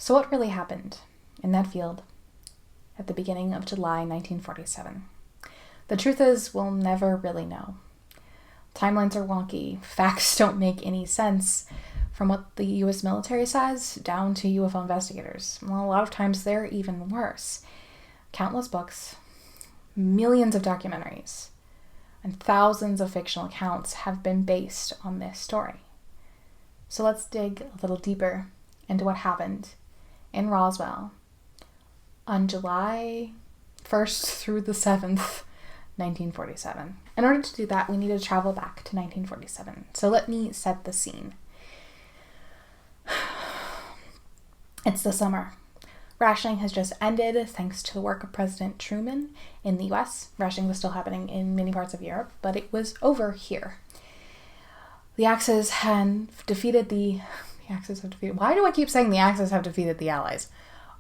So what really happened in that field at the beginning of July 1947? The truth is, we'll never really know. Timelines are wonky. Facts don't make any sense from what the U.S. military says down to UFO investigators. Well, a lot of times they're even worse. Countless books, millions of documentaries, and thousands of fictional accounts have been based on this story. So let's dig a little deeper into what happened in Roswell on July 1st through the 7th, 1947. In order to do that, we need to travel back to 1947. So let me set the scene. It's the summer. Rationing has just ended thanks to the work of President Truman in the US. Rationing was still happening in many parts of Europe, but it was over here. The Axis have defeated why do I keep saying the Axis have defeated the Allies?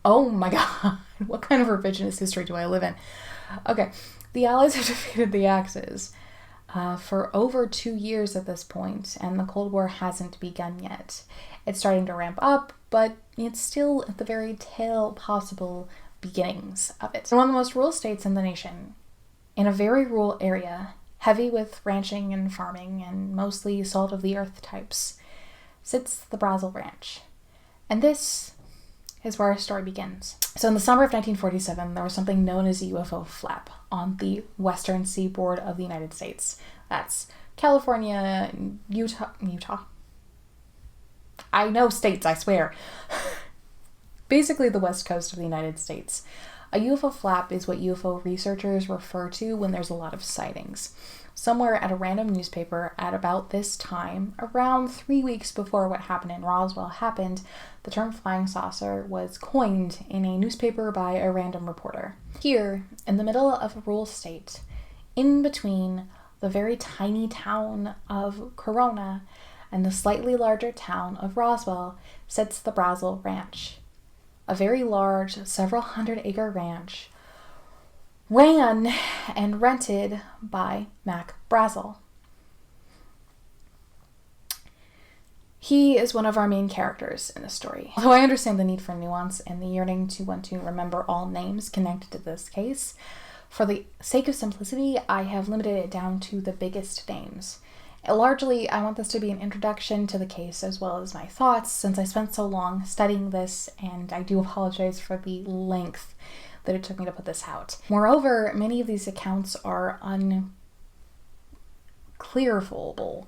Oh my god, what kind of revisionist history do I live in? Okay, the Allies have defeated the Axis for over 2 years at this point, and the Cold War hasn't begun yet. It's starting to ramp up, but it's still at the very tail possible beginnings of it. So one of the most rural states in the nation, in a very rural area, heavy with ranching and farming and mostly salt-of-the-earth types, sits the Brazil Ranch. And this is where our story begins. So in the summer of 1947, there was something known as a UFO flap on the western seaboard of the United States. That's California, Utah. I know states, I swear. Basically the west coast of the United States. A UFO flap is what UFO researchers refer to when there's a lot of sightings. Somewhere at a random newspaper at about this time, around 3 weeks before what happened in Roswell happened, the term flying saucer was coined in a newspaper by a random reporter. Here, in the middle of a rural state, in between the very tiny town of Corona and the slightly larger town of Roswell, sits the Brazil Ranch. A very large, several hundred-acre ranch ran and rented by Mac Brazel. He is one of our main characters in the story. Although I understand the need for nuance and the yearning to want to remember all names connected to this case, for the sake of simplicity, I have limited it down to the biggest names. Largely, I want this to be an introduction to the case as well as my thoughts, since I spent so long studying this, and I do apologize for the length that it took me to put this out. Moreover, many of these accounts are unclearable.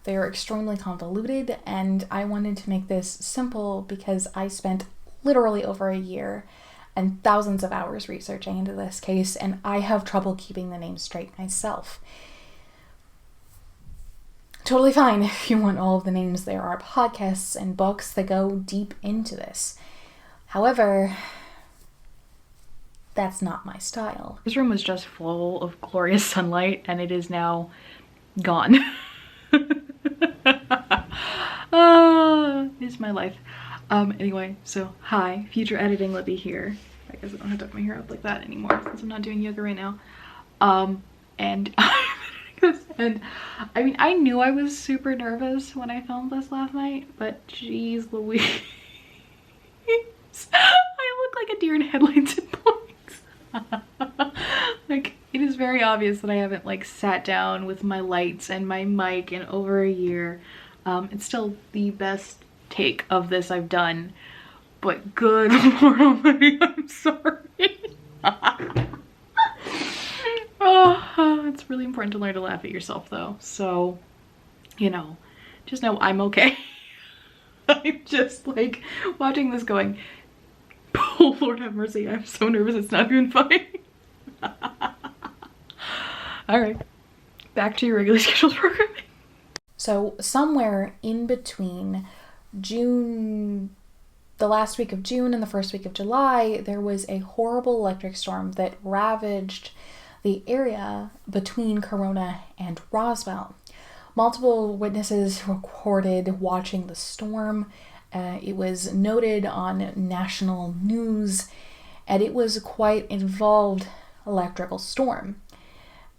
They are extremely convoluted, and I wanted to make this simple because I spent literally over a year and thousands of hours researching into this case, and I have trouble keeping the names straight myself. Totally fine if you want all of the names. There are podcasts and books that go deep into this. However, that's not my style. This room was just full of glorious sunlight, and it is now gone. It's my life. Anyway, so hi, future editing Libby here. I guess I don't have to tuck my hair up like that anymore since I'm not doing yoga right now. And and I mean, I knew I was super nervous when I filmed this last night, but geez Louise, I look like a deer in headlights at points. Like, it is very obvious that I haven't like sat down with my lights and my mic in over a year. It's still the best take of this I've done, but good Lord almighty, I'm sorry. Oh, it's really important to learn to laugh at yourself though. So, you know, just know I'm okay. I'm just like watching this going, oh Lord have mercy, I'm so nervous it's not even funny. All right, back to your regularly scheduled programming. So somewhere in between June, the last week of June and the first week of July, there was a horrible electric storm that ravaged the area between Corona and Roswell. Multiple witnesses recorded watching the storm. It was noted on national news, and it was quite an involved electrical storm.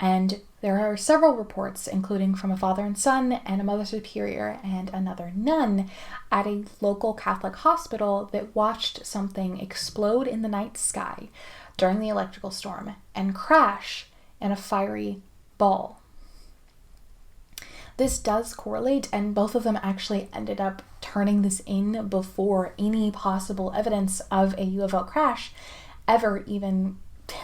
And there are several reports, including from a father and son and a mother superior and another nun at a local Catholic hospital, that watched something explode in the night sky during the electrical storm and crash in a fiery ball. This does correlate, and both of them actually ended up turning this in before any possible evidence of a UFO crash ever even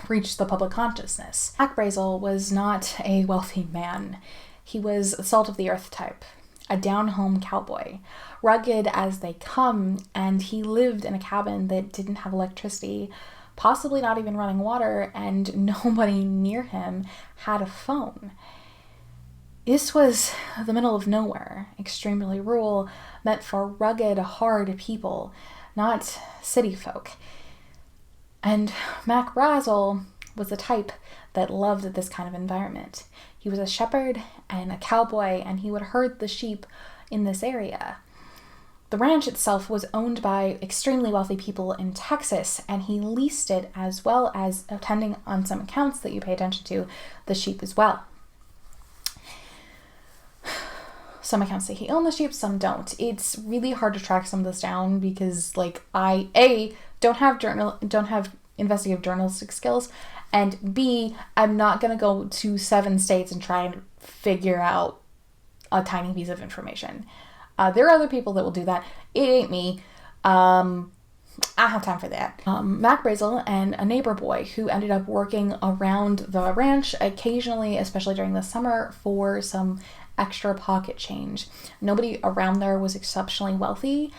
reached the public consciousness. Mac Brazel was not a wealthy man. He was salt of the earth type, a down-home cowboy, rugged as they come, and he lived in a cabin that didn't have electricity, possibly not even running water, and nobody near him had a phone. This was the middle of nowhere, extremely rural, meant for rugged, hard people, not city folk. And Mac Brazel was the type that loved this kind of environment. He was a shepherd and a cowboy, and he would herd the sheep in this area. The ranch itself was owned by extremely wealthy people in Texas, and he leased it, as well as attending on some accounts that you pay attention to, the sheep as well. Some accounts say he owned the sheep, some don't. It's really hard to track some of this down because, I don't have investigative journalistic skills, and B, I'm not gonna go to 7 states and try and figure out a tiny piece of information. There are other people that will do that. It ain't me. I don't have time for that. Mac Brazel and a neighbor boy who ended up working around the ranch occasionally, especially during the summer, for some extra pocket change. Nobody around there was exceptionally wealthy,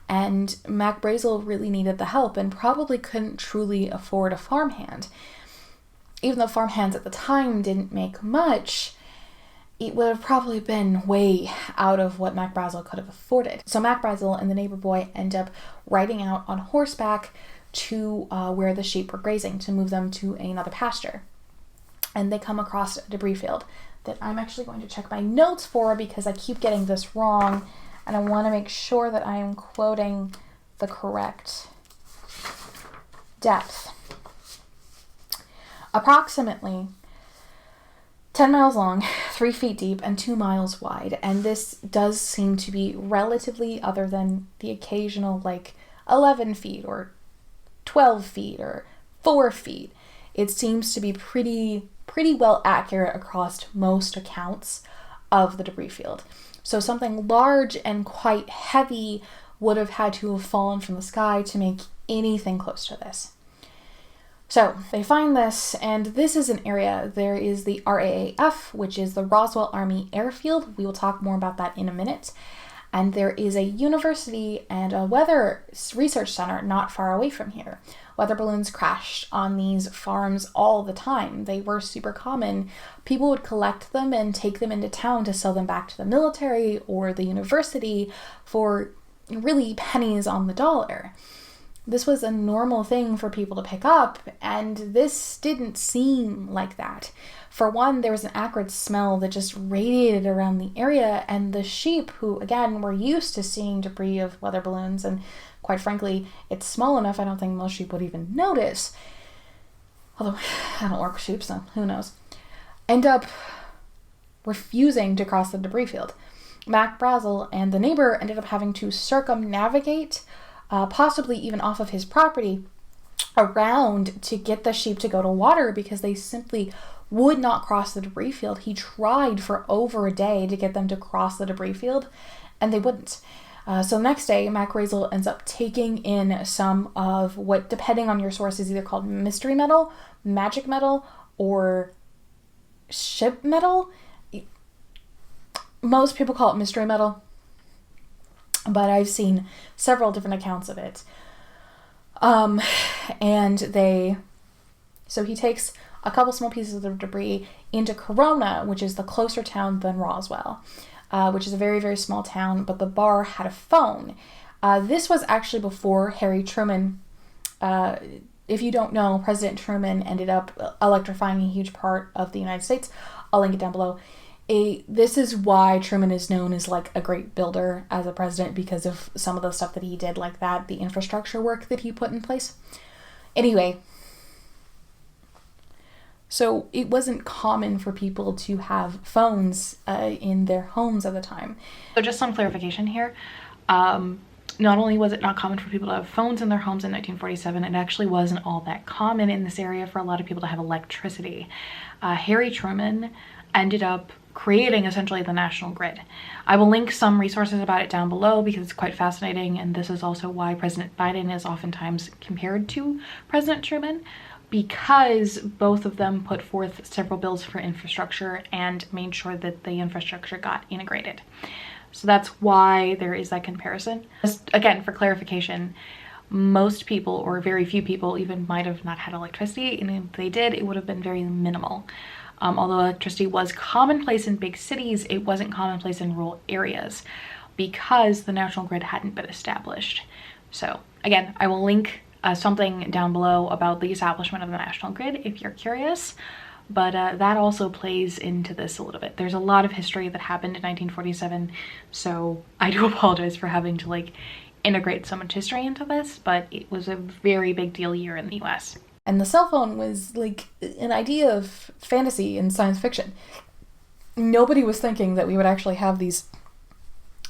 and Mac Brazel really needed the help and probably couldn't truly afford a farmhand. Even though farmhands at the time didn't make much, it would have probably been way out of what Mac Brazel could have afforded. So Mac Brazel and the neighbor boy end up riding out on horseback to where the sheep were grazing to move them to another pasture. And they come across a debris field that I'm actually going to check my notes for because I keep getting this wrong, and I want to make sure that I am quoting the correct depth. Approximately 10 miles long, 3 feet deep, and 2 miles wide. And this does seem to be relatively, other than the occasional 11 feet or 12 feet or 4 feet, it seems to be pretty well accurate across most accounts of the debris field. So something large and quite heavy would have had to have fallen from the sky to make anything close to this. So they find this, and this is an area. There is the RAAF, which is the Roswell Army Airfield. We will talk more about that in a minute. And there is a university and a weather research center not far away from here. Weather balloons crashed on these farms all the time. They were super common. People would collect them and take them into town to sell them back to the military or the university for really pennies on the dollar. This was a normal thing for people to pick up, and this didn't seem like that. For one, there was an acrid smell that just radiated around the area, and the sheep, who again were used to seeing debris of weather balloons, and quite frankly, it's small enough I don't think most sheep would even notice, although I don't work with sheep, so who knows, end up refusing to cross the debris field. Mac Brazel and the neighbor ended up having to circumnavigate, possibly even off of his property, around to get the sheep to go to water because they simply would not cross the debris field. He tried for over a day to get them to cross the debris field, and they wouldn't. So the next day, Mac Brazel ends up taking in some of what, depending on your source, is either called mystery metal, magic metal, or ship metal. Most people call it mystery metal, but I've seen several different accounts of it. So he takes a couple small pieces of debris into Corona, which is the closer town than Roswell, which is a very, very small town, but the bar had a phone. This was actually before Harry Truman. If you don't know, President Truman ended up electrifying a huge part of the United States. I'll link it down below. This is why Truman is known as a great builder as a president, because of some of the stuff that he did like that, the infrastructure work that he put in place. Anyway, So it wasn't common for people to have phones in their homes at the time. So just some clarification here. Not only was it not common for people to have phones in their homes in 1947, it actually wasn't all that common in this area for a lot of people to have electricity. Harry Truman ended up creating essentially the national grid. I will link some resources about it down below because it's quite fascinating, and this is also why President Biden is oftentimes compared to President Truman, because both of them put forth several bills for infrastructure and made sure that the infrastructure got integrated. So that's why there is that comparison. Just again, for clarification, most people, or very few people, even might have not had electricity, and if they did, it would have been very minimal. Although electricity was commonplace in big cities, it wasn't commonplace in rural areas because the national grid hadn't been established. So again, I will link something down below about the establishment of the national grid if you're curious, but that also plays into this a little bit. There's a lot of history that happened in 1947, so I do apologize for having to like integrate so much history into this, but it was a very big deal year in the US. And the cell phone was like an idea of fantasy and science fiction. Nobody was thinking that we would actually have these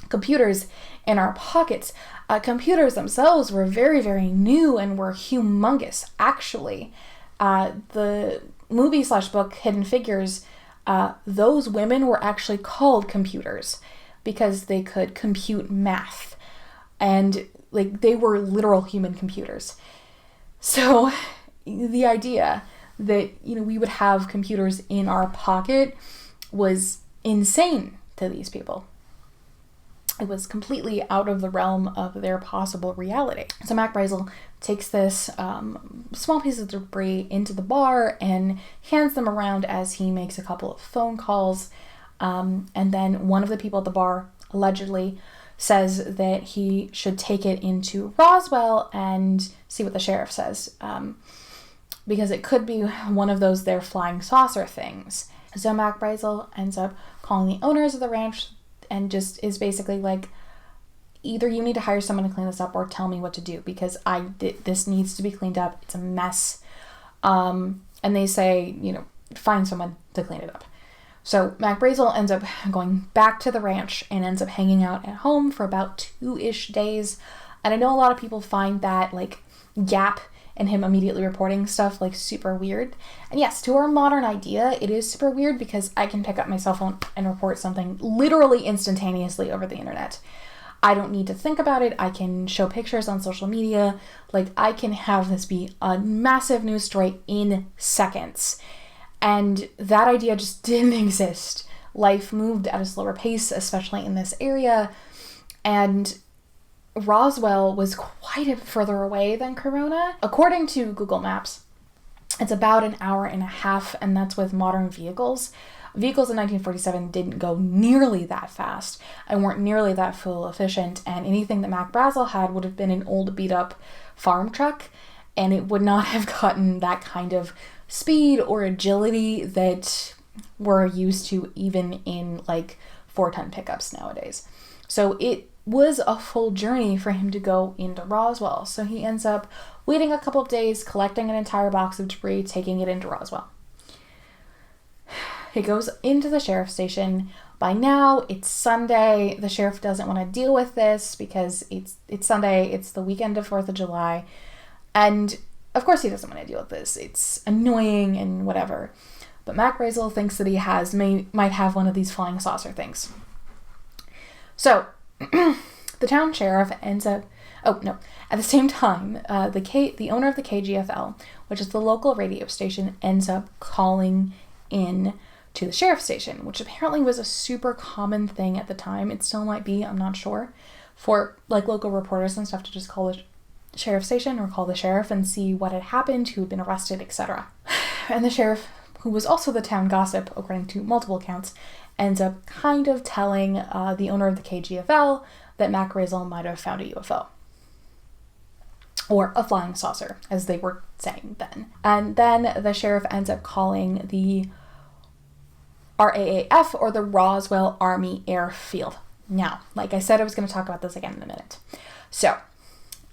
computers in our pockets. Computers themselves were very, very new and were humongous. Actually, the movie / book Hidden Figures, those women were actually called computers because they could compute math, and like they were literal human computers. So the idea that, you know, we would have computers in our pocket was insane to these people. It was completely out of the realm of their possible reality. So Mac Brazel takes this small piece of debris into the bar and hands them around as he makes a couple of phone calls. And then one of the people at the bar allegedly says that he should take it into Roswell and see what the sheriff says. Because it could be one of those their flying saucer things. So Mac Brazel ends up calling the owners of the ranch and just is basically like, either you need to hire someone to clean this up or tell me what to do, because this needs to be cleaned up. It's a mess. And they say, you know, find someone to clean it up. So Mac Brazel ends up going back to the ranch and ends up hanging out at home for about 2-ish days. And I know a lot of people find that like gap and him immediately reporting stuff like super weird. And yes, to our modern idea, it is super weird because I can pick up my cell phone and report something literally instantaneously over the internet. I don't need to think about it. I can show pictures on social media. Like, I can have this be a massive news story in seconds. And that idea just didn't exist. Life moved at a slower pace, especially in this area. And Roswell was quite a bit further away than Corona. According to Google Maps, it's about an hour and a half, and that's with modern vehicles. Vehicles in 1947 didn't go nearly that fast and weren't nearly that fuel efficient, and anything that Mac Brazel had would have been an old beat-up farm truck, and it would not have gotten that kind of speed or agility that we're used to even in like 4-ton pickups nowadays. So it was a full journey for him to go into Roswell. So he ends up waiting a couple of days, collecting an entire box of debris, taking it into Roswell. He goes into the sheriff's station. By now, it's Sunday. The sheriff doesn't want to deal with this because it's Sunday. It's the weekend of 4th of July. And of course he doesn't want to deal with this. It's annoying and whatever. But Mac Brazel thinks that he might have one of these flying saucer things. So the town sheriff ends up, at the same time, the owner of the KGFL, which is the local radio station, ends up calling in to the sheriff's station, which apparently was a super common thing at the time. It still might be, I'm not sure, for like local reporters and stuff to just call the sheriff's station or call the sheriff and see what had happened, who had been arrested, etc. And the sheriff, who was also the town gossip, according to multiple accounts, ends up kind of telling the owner of the KGFL that Mac Brazel might have found a UFO. Or a flying saucer, as they were saying then. And then the sheriff ends up calling the RAAF, or the Roswell Army Airfield. Now, like I said, I was going to talk about this again in a minute. So,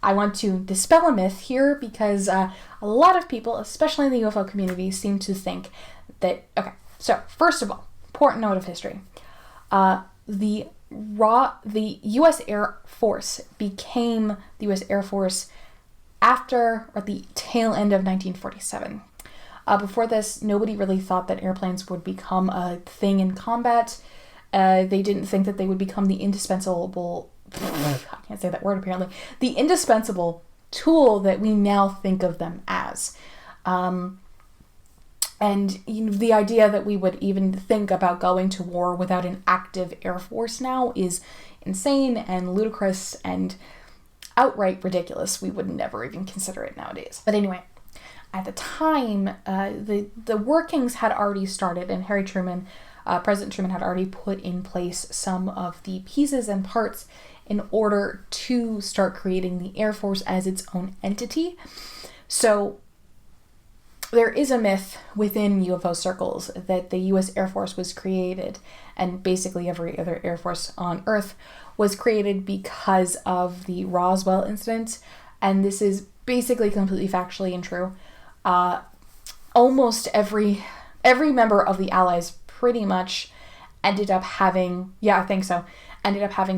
I want to dispel a myth here because a lot of people, especially in the UFO community, seem to think that, okay, so first of all, important note of history. The U.S. Air Force became the U.S. Air Force after or at the tail end of 1947. Before this, nobody really thought that airplanes would become a thing in combat. They didn't think that they would become the indispensable, I can't say that word apparently, the indispensable tool that we now think of them as. And the idea that we would even think about going to war without an active Air Force now is insane and ludicrous and outright ridiculous. We would never even consider it nowadays. But anyway, at the time, the workings had already started, and President Truman had already put in place some of the pieces and parts in order to start creating the Air Force as its own entity. So there is a myth within UFO circles that the U.S. Air Force was created, and basically every other Air Force on Earth was created because of the Roswell incident, and this is basically completely factually untrue. Almost every member of the Allies pretty much ended up having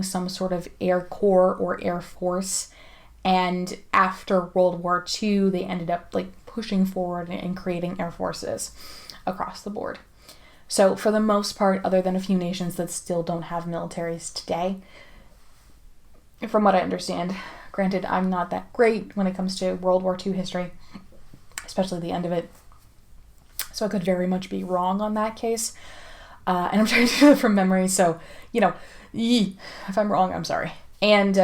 some sort of Air Corps or Air Force, and after World War II, they ended up pushing forward and creating air forces across the board. So for the most part, other than a few nations that still don't have militaries today, from what I understand, granted, I'm not that great when it comes to World War II history, especially the end of it, so I could very much be wrong on that case. And I'm trying to do it from memory, so, if I'm wrong, I'm sorry. And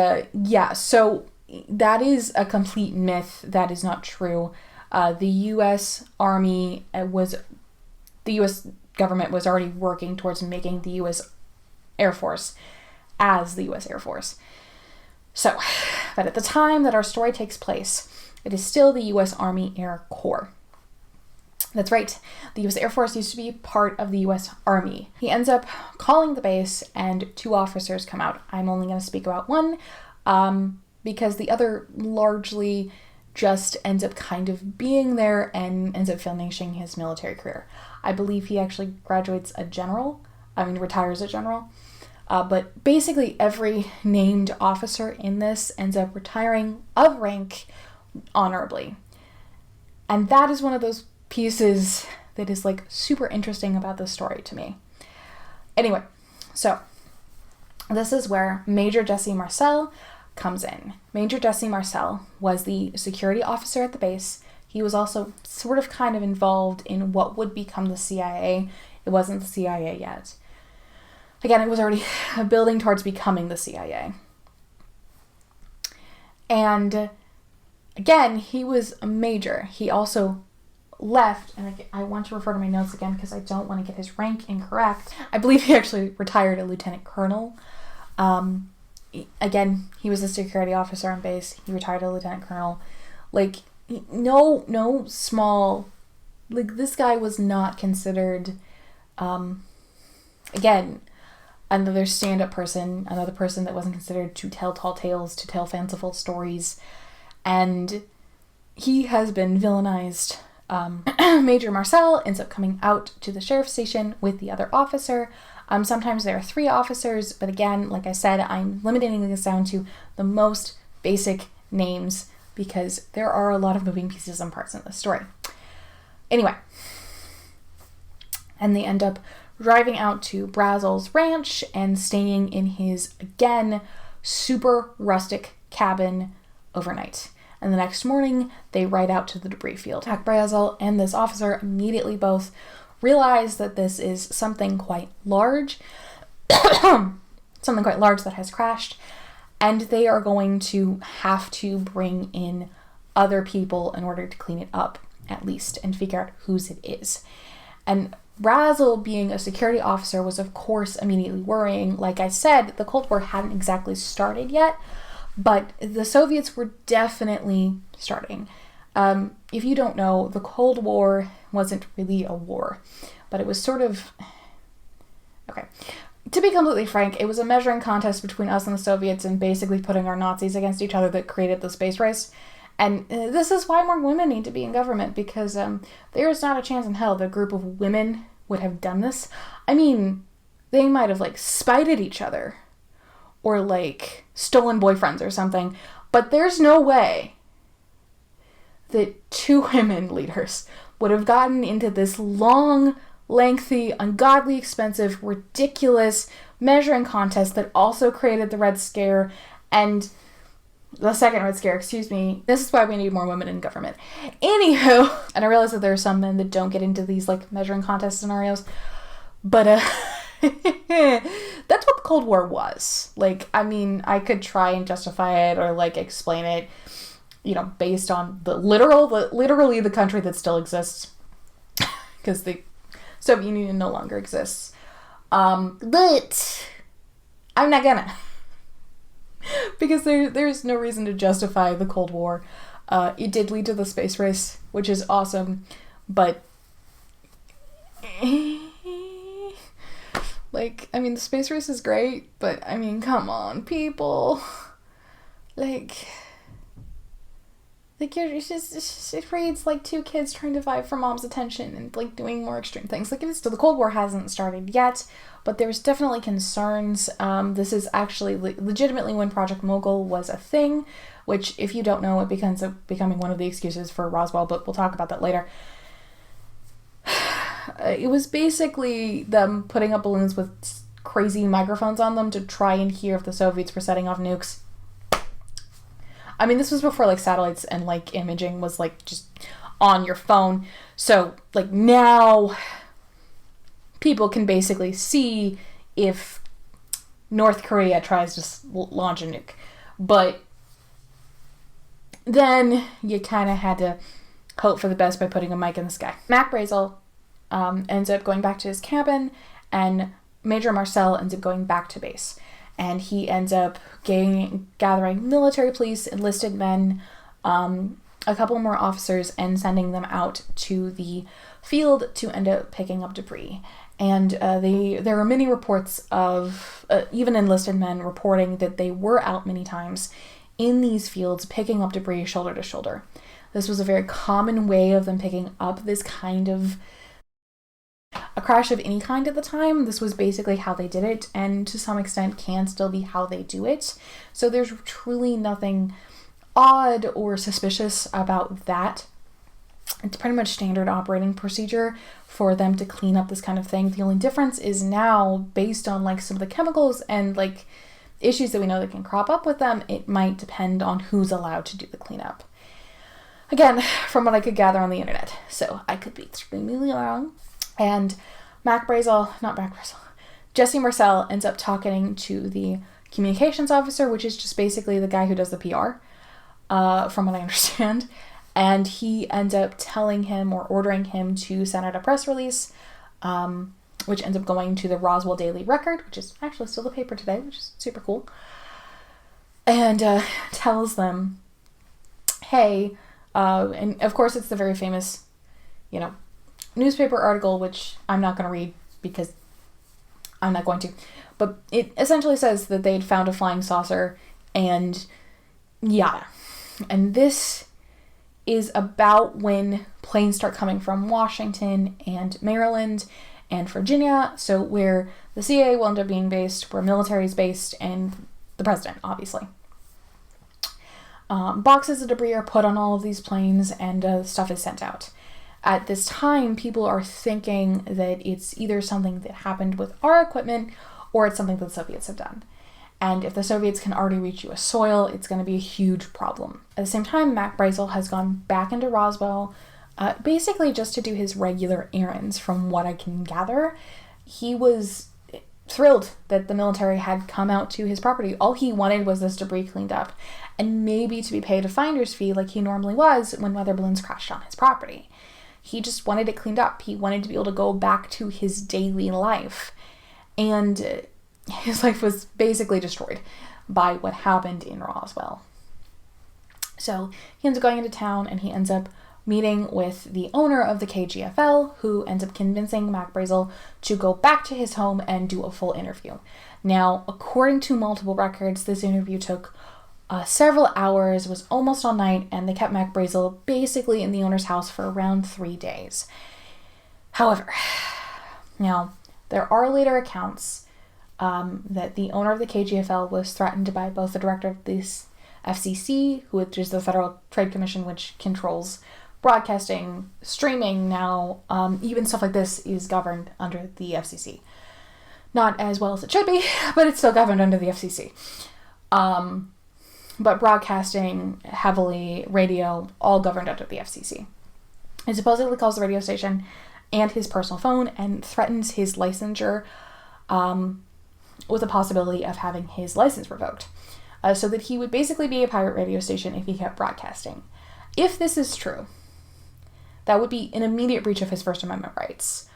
so that is a complete myth. That is not true. The U.S. Army the U.S. government was already working towards making the U.S. Air Force as the U.S. Air Force. So, but at the time that our story takes place, it is still the U.S. Army Air Corps. That's right. The U.S. Air Force used to be part of the U.S. Army. He ends up calling the base, and 2 officers come out. I'm only going to speak about one, because the other largely just ends up kind of being there and ends up finishing his military career. I believe he actually retires a general. But basically every named officer in this ends up retiring of rank honorably. And that is one of those pieces that is super interesting about this story to me. Anyway, so this is where Major Jesse Marcel comes in. Major Jesse Marcel was the security officer at the base. He was also kind of involved in what would become the CIA. It wasn't the CIA yet. Again, it was already building towards becoming the CIA. And again, he was a major. He also left, and I want to refer to my notes again because I don't want to get his rank incorrect. I believe he actually retired a lieutenant colonel. Again, he was a security officer on base. He retired a lieutenant colonel. No small, this guy was not considered, again, another stand-up person, another person that wasn't considered to tell tall tales, to tell fanciful stories, and he has been villainized. Major Marcel ends up coming out to the sheriff's station with the other officer. Sometimes there are 3 officers, but again, like I said, I'm limiting this down to the most basic names because there are a lot of moving pieces and parts in this story. Anyway, and they end up driving out to Brazel's ranch and staying in his, again, super rustic cabin overnight. And the next morning, they ride out to the debris field. Brazel and this officer immediately both realize that this is something quite large, that has crashed, and they are going to have to bring in other people in order to clean it up, at least, and figure out whose it is. And Brazel, being a security officer, was of course immediately worrying. Like I said, the Cold War hadn't exactly started yet, but the Soviets were definitely starting. If you don't know, the Cold War wasn't really a war, but it was sort of... Okay. to be completely frank, it was a measuring contest between us and the Soviets and basically putting our Nazis against each other that created the space race. And this is why more women need to be in government, because there is not a chance in hell that a group of women would have done this. I mean, they might have, like, spited each other or, like, stolen boyfriends or something, but there's no way that two women leaders would have gotten into this long, lengthy, ungodly, expensive, ridiculous measuring contest that also created the Red Scare and the second Red Scare, excuse me. This is why we need more women in government. Anywho, and I realize that there are some men that don't get into these, like, measuring contest scenarios, but that's what the Cold War was. Like, I mean, I could try and justify it or, like, explain it, you know, based on literally the country that still exists, because the Soviet Union no longer exists. But I'm not gonna. Because there's no reason to justify the Cold War. It did lead to the space race, which is awesome, but like, I mean, the space race is great, but I mean, come on, people. Like it reads like two kids trying to vie for mom's attention and, like, doing more extreme things. Like, the Cold War hasn't started yet, but there's definitely concerns. This is actually legitimately when Project Mogul was a thing, which, if you don't know, it becoming one of the excuses for Roswell, but we'll talk about that later. It was basically them putting up balloons with crazy microphones on them to try and hear if the Soviets were setting off nukes. I mean, this was before, like, satellites and, like, imaging was, like, just on your phone. So, like, now people can basically see if North Korea tries to launch a nuke. But then you kind of had to hope for the best by putting a mic in the sky. Mac Brazel ends up going back to his cabin, and Major Marcel ends up going back to base. And he ends up gathering military, police, enlisted men, a couple more officers, and sending them out to the field to end up picking up debris. And there are many reports of even enlisted men reporting that they were out many times in these fields picking up debris shoulder to shoulder. This was a very common way of them picking up this kind of a crash of any kind at the time. This was basically how they did it, and to some extent can still be how they do it. So there's truly nothing odd or suspicious about that. It's pretty much standard operating procedure for them to clean up this kind of thing. The only difference is now, based on, like, some of the chemicals and, like, issues that we know that can crop up with them, it might depend on who's allowed to do the cleanup. Again, from what I could gather on the internet, so I could be extremely wrong. And Jesse Marcel ends up talking to the communications officer, which is just basically the guy who does the PR, from what I understand. And he ends up telling him or ordering him to send out a press release, which ends up going to the Roswell Daily Record, which is actually still the paper today, which is super cool. And tells them, hey, and of course it's the very famous, you know, newspaper article, which I'm not going to read because I'm not going to, but it essentially says that they'd found a flying saucer and yada. And this is about when planes start coming from Washington and Maryland and Virginia, so where the CIA will end up being based, where military is based, and the president, obviously. Boxes of debris are put on all of these planes, and stuff is sent out. At this time, people are thinking that it's either something that happened with our equipment or it's something that the Soviets have done. And if the Soviets can already reach U.S. soil, it's going to be a huge problem. At the same time, Mac Brazel has gone back into Roswell, basically just to do his regular errands, from what I can gather. He was thrilled that the military had come out to his property. All he wanted was this debris cleaned up, and maybe to be paid a finder's fee like he normally was when weather balloons crashed on his property. He just wanted it cleaned up. He wanted to be able to go back to his daily life. And his life was basically destroyed by what happened in Roswell. So he ends up going into town, and he ends up meeting with the owner of the KGFL, who ends up convincing Mac Brazel to go back to his home and do a full interview. Now, according to multiple records, this interview took several hours, was almost all night, and they kept Mac Brazel basically in the owner's house for around 3 days. However, now, there are later accounts that the owner of the KGFL was threatened by both the director of this FCC, which is the Federal Trade Commission, which controls broadcasting, streaming now, even stuff like this is governed under the FCC. Not as well as it should be, but it's still governed under the FCC. But broadcasting, heavily, radio, all governed under the FCC. He supposedly calls the radio station and his personal phone and threatens his licensure with the possibility of having his license revoked. So that he would basically be a pirate radio station if he kept broadcasting. If this is true, that would be an immediate breach of his First Amendment rights.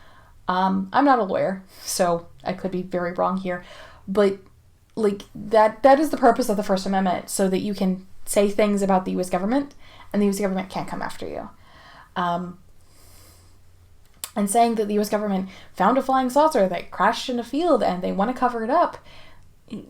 I'm not a lawyer, so I could be very wrong here, but like that is the purpose of the First Amendment, so that you can say things about the U.S. government, and the U.S. government can't come after you. And saying that the U.S. government found a flying saucer that crashed in a field and they want to cover it up.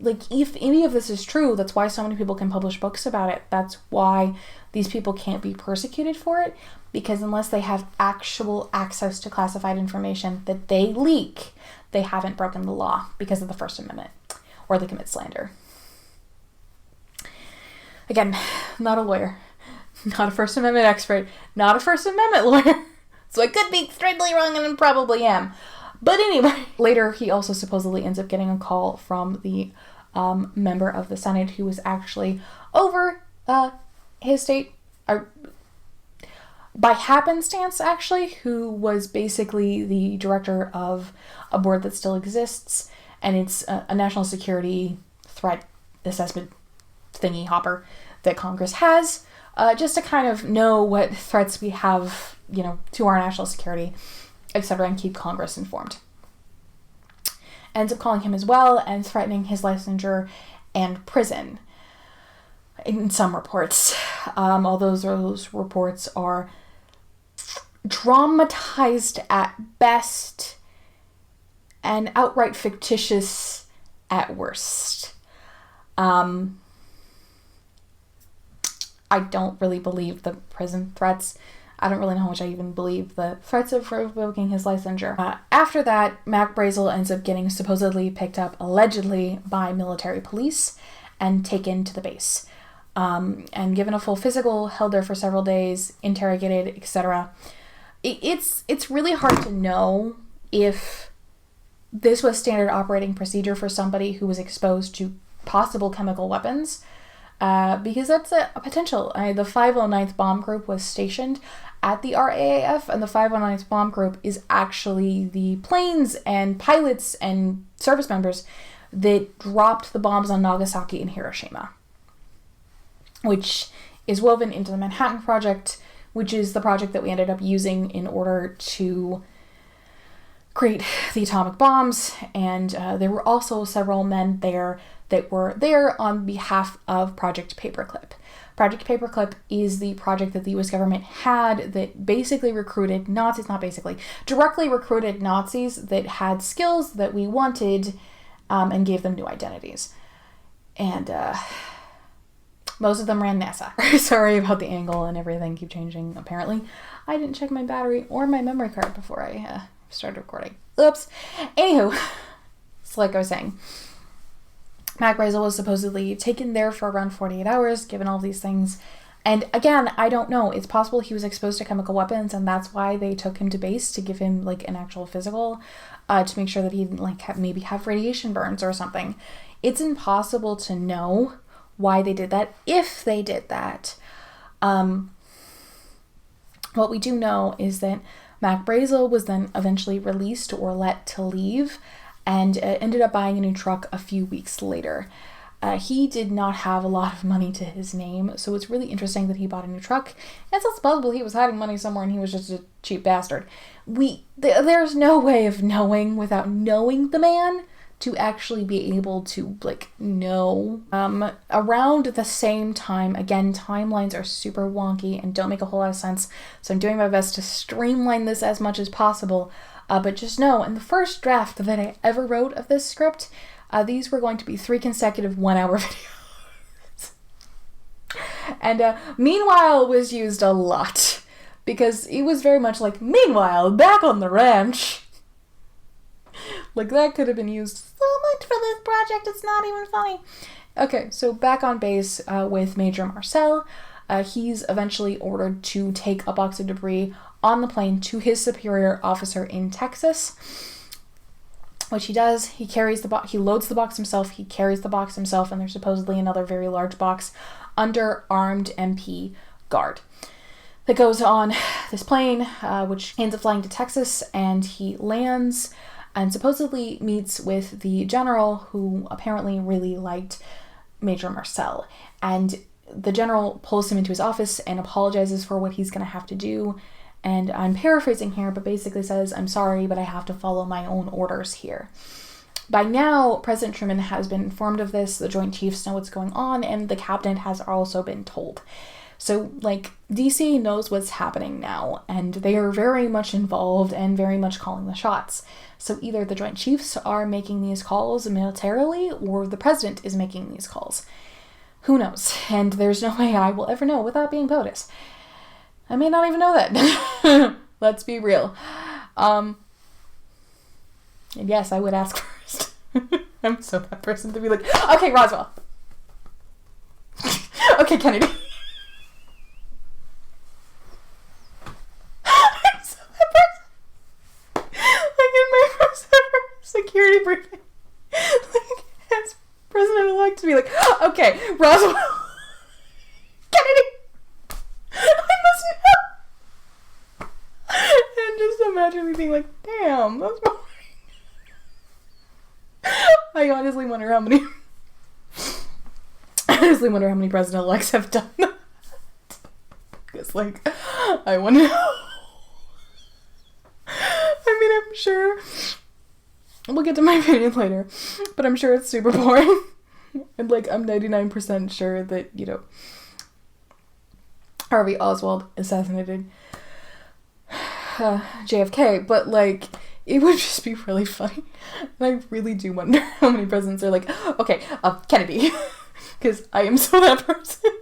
Like, if any of this is true, that's why so many people can publish books about it. That's why these people can't be persecuted for it, because unless they have actual access to classified information that they leak, they haven't broken the law because of the First Amendment, or they commit slander. Again, not a lawyer, not a First Amendment expert, not a First Amendment lawyer, so I could be extremely wrong, and I probably am. But anyway, later he also supposedly ends up getting a call from the member of the Senate who was actually over his state, by happenstance actually, who was basically the director of a board that still exists, and it's a national security threat assessment thingy hopper that Congress has, just to kind of know what threats we have, to our national security, etc., and keep Congress informed. Ends up calling him as well and threatening his licensure and prison in some reports. Although those reports are dramatized at best and outright fictitious at worst. I don't really believe the prison threats. I don't really know how much I even believe the threats of revoking his licensure. After that, Mac Brazel ends up getting supposedly picked up, allegedly, by military police and taken to the base. And given a full physical, held there for several days, interrogated, etc. It's really hard to know if this was standard operating procedure for somebody who was exposed to possible chemical weapons. Because that's a potential. The 509th Bomb Group was stationed at the RAAF, and the 509th Bomb Group is actually the planes and pilots and service members that dropped the bombs on Nagasaki and Hiroshima, which is woven into the Manhattan Project, which is the project that we ended up using in order to create the atomic bombs. And there were also several men there that were there on behalf of Project Paperclip. Project Paperclip is the project that the U.S. government had that basically recruited Nazis, directly recruited Nazis that had skills that we wanted, and gave them new identities. And most of them ran NASA. Sorry about the angle and everything keep changing, apparently. I didn't check my battery or my memory card before I started recording. Oops. Anywho, so like I was saying, Mac Brazel was supposedly taken there for around 48 hours, given all these things. And again, I don't know. It's possible he was exposed to chemical weapons, and that's why they took him to base, to give him like an actual physical, to make sure that he didn't maybe have radiation burns or something. It's impossible to know why they did that, if they did that. What we do know is that Mac Brazel was then eventually released or let to leave, and ended up buying a new truck a few weeks later. He did not have a lot of money to his name, so it's really interesting that he bought a new truck. It's also possible he was hiding money somewhere and he was just a cheap bastard. There's no way of knowing without knowing the man to actually be able to like know. Around the same time, again, timelines are super wonky and don't make a whole lot of sense, so I'm doing my best to streamline this as much as possible, but just know, in the first draft that I ever wrote of this script, these were going to be 3 consecutive 1-hour videos. And meanwhile was used a lot, because it was very much like, meanwhile, back on the ranch. Like, that could have been used so much for this project, it's not even funny. Okay, so back on base with Major Marcel. He's eventually ordered to take a box of debris on the plane to his superior officer in Texas, which he does. He carries the box, he loads the box himself, he carries the box himself, and there's supposedly another very large box under armed MP guard that goes on this plane, which ends up flying to Texas, and he lands and supposedly meets with the general, who apparently really liked Major Marcel. And the general pulls him into his office and apologizes for what he's going to have to do. And I'm paraphrasing here, but basically says, "I'm sorry, but I have to follow my own orders here." By now, President Truman has been informed of this, the Joint Chiefs know what's going on, and the cabinet has also been told. So, like, DC knows what's happening now, and they are very much involved and very much calling the shots. So either the Joint Chiefs are making these calls militarily, or the president is making these calls. Who knows? And there's no way I will ever know without being POTUS. I may not even know that. Let's be real. And yes, I would ask first. I'm so that person to be like, okay, Roswell. Okay, Kennedy. I'm so that person. Like in my first ever security briefing. Like, as president-elect to be like, okay, Roswell. Kennedy. I must know. And just imagine me being like, damn, that's boring. I honestly wonder how many president-elects have done that. Because, like, I want to know. I mean, I'm sure, we'll get to my opinion later, but I'm sure it's super boring. And, like, I'm 99% sure that, you know, Harvey Oswald assassinated JFK, but, like, it would just be really funny. And I really do wonder how many presidents are like, okay, Kennedy, because I am so that person.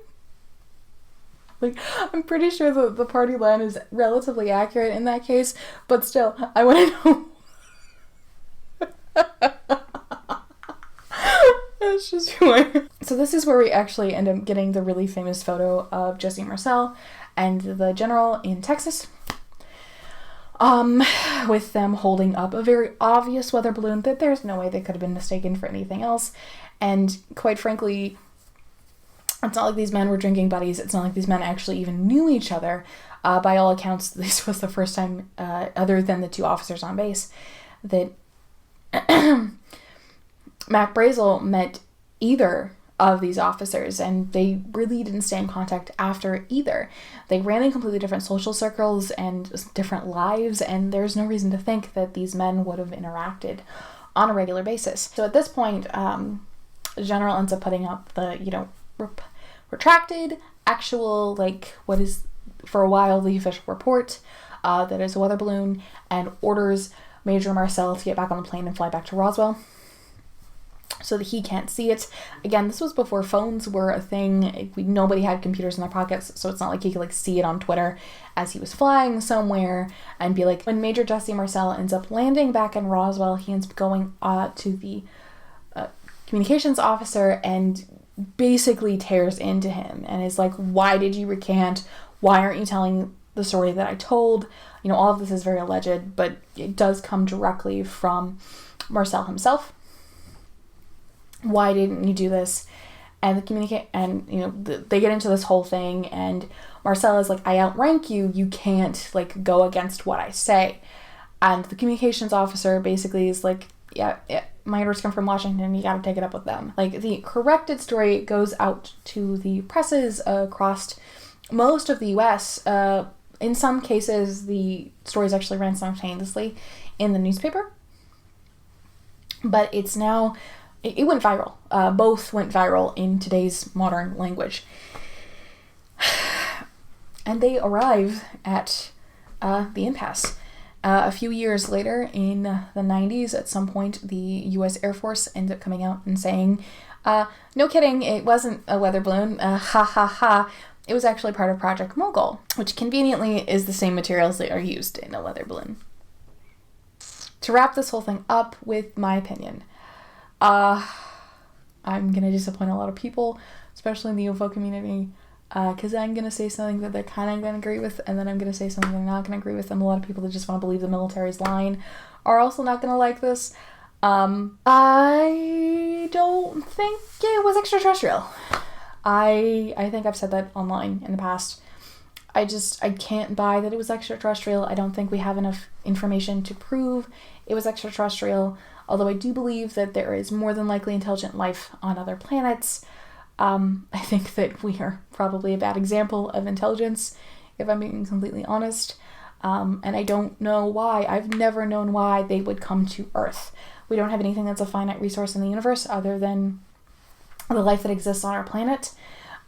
Like, I'm pretty sure the party line is relatively accurate in that case, but still, I want to know. That's just who I am. So this is where we actually end up getting the really famous photo of Jesse Marcel and the general in Texas. With them holding up a very obvious weather balloon that there's no way they could have been mistaken for anything else. And quite frankly, it's not like these men were drinking buddies. It's not like these men actually even knew each other. By all accounts, this was the first time, other than the 2 officers on base, that Mac Brazel met either of these officers, and they really didn't stay in contact after either. They ran in completely different social circles and different lives, and there's no reason to think that these men would have interacted on a regular basis. So at this point, the general ends up putting up the, you know, retracted, actual, like, what is, for a while, the official report, that is a weather balloon, and orders Major Marcel to get back on the plane and fly back to Roswell, so that he can't see it. Again, this was before phones were a thing. Nobody had computers in their pockets, so it's not like he could, like, see it on Twitter as he was flying somewhere and be like, when Major Jesse Marcel ends up landing back in Roswell, he ends up going to the communications officer and basically tears into him and is like, why did you recant? Why aren't you telling the story that I told? You know, all of this is very alleged, but it does come directly from Marcel himself. Why didn't you do this? And they get into this whole thing, and Marcel is like, I outrank you, you can't, like, go against what I say. And the communications officer basically is like, yeah, my orders come from Washington, you gotta take it up with them. Like, the corrected story goes out to the presses across most of the US. In some cases, the stories actually ran simultaneously in the newspaper. But it's now, it went viral. Both went viral in today's modern language. And they arrive at the impasse. A few years later, in the 90s, at some point, the U.S. Air Force ended up coming out and saying, no kidding, it wasn't a weather balloon, ha ha ha. It was actually part of Project Mogul, which conveniently is the same materials that are used in a weather balloon. To wrap this whole thing up with my opinion, I'm going to disappoint a lot of people, especially in the UFO community, because I'm going to say something that they're kind of going to agree with, and then I'm going to say something they're not going to agree with, and a lot of people that just want to believe the military's line are also not going to like this. I don't think it was extraterrestrial. I think I've said that online in the past. I can't buy that it was extraterrestrial. I don't think we have enough information to prove it was extraterrestrial, although I do believe that there is more than likely intelligent life on other planets. I think that we are probably a bad example of intelligence, if I'm being completely honest. And I don't know why. I've never known why they would come to Earth. We don't have anything that's a finite resource in the universe other than the life that exists on our planet.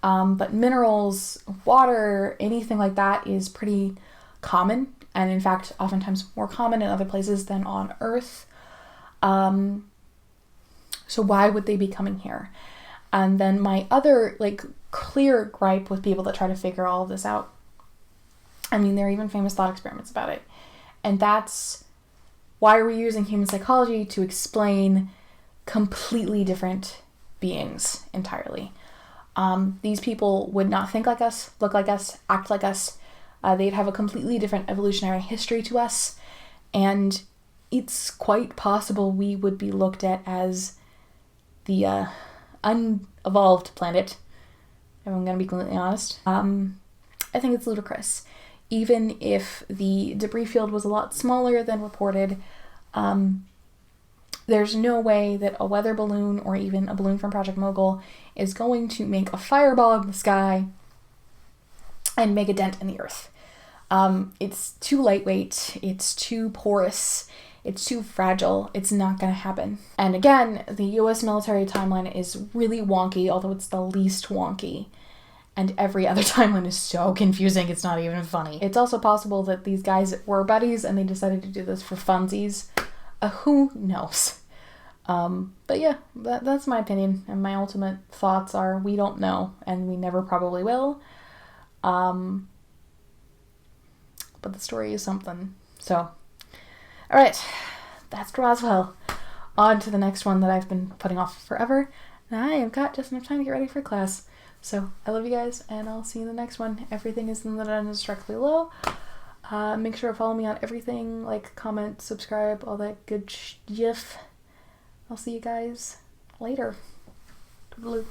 But minerals, water, anything like that is pretty common, and in fact, oftentimes more common in other places than on Earth. So why would they be coming here? And then my other, clear gripe with people that try to figure all of this out, I mean, there are even famous thought experiments about it, and that's why are we using human psychology to explain completely different beings entirely? These people would not think like us, look like us, act like us. They'd have a completely different evolutionary history to us, and it's quite possible we would be looked at as the unevolved planet, if I'm going to be completely honest. I think it's ludicrous. Even if the debris field was a lot smaller than reported, there's no way that a weather balloon or even a balloon from Project Mogul is going to make a fireball in the sky and make a dent in the Earth. It's too lightweight, it's too porous, it's too fragile, it's not going to happen. And again, the US military timeline is really wonky, although it's the least wonky. And every other timeline is so confusing, it's not even funny. It's also possible that these guys were buddies and they decided to do this for funsies. Who knows? But yeah, that's my opinion, and my ultimate thoughts are we don't know, and we never probably will. But the story is something. So, alright, that's Roswell. On to the next one that I've been putting off forever. And I have got just enough time to get ready for class. So, I love you guys, and I'll see you in the next one. Everything is in the notes directly below. Make sure to follow me on everything, like, comment, subscribe, all that good stuff. I'll see you guys later. Toodaloo.